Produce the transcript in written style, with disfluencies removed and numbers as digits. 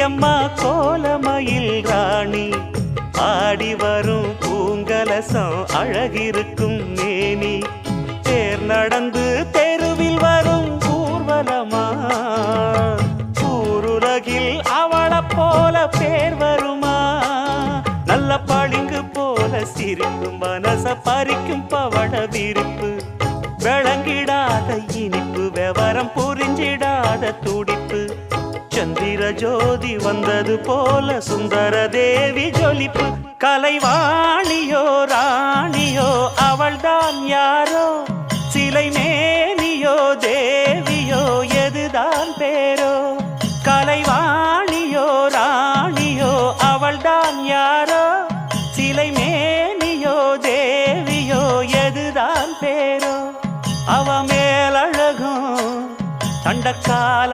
அம்மா கோலமயில் ராணி ஆடி வரும் பூங்கலசம் அழகிருக்கும் மேனி தேர் நடந்து தெருவில் வரும் ஊர்வலமா ஊருலகில் அவளை போல பேர் வருமா நல்ல பளிங்கு போல சிரிக்கும் மனச பறிக்கும் பவள விரிப்பு விளங்கிடாத இனிப்பு விவரம் புரிஞ்சிடாத துடிப்பு சந்திர ஜோதி வந்தது போல சுந்தர தேவி ஜொலிப்பு கலைவாணியோ ராணியோ அவள்தான் யாரோ சிலை மேனியோ தேவியோ எதுதான் பேரோ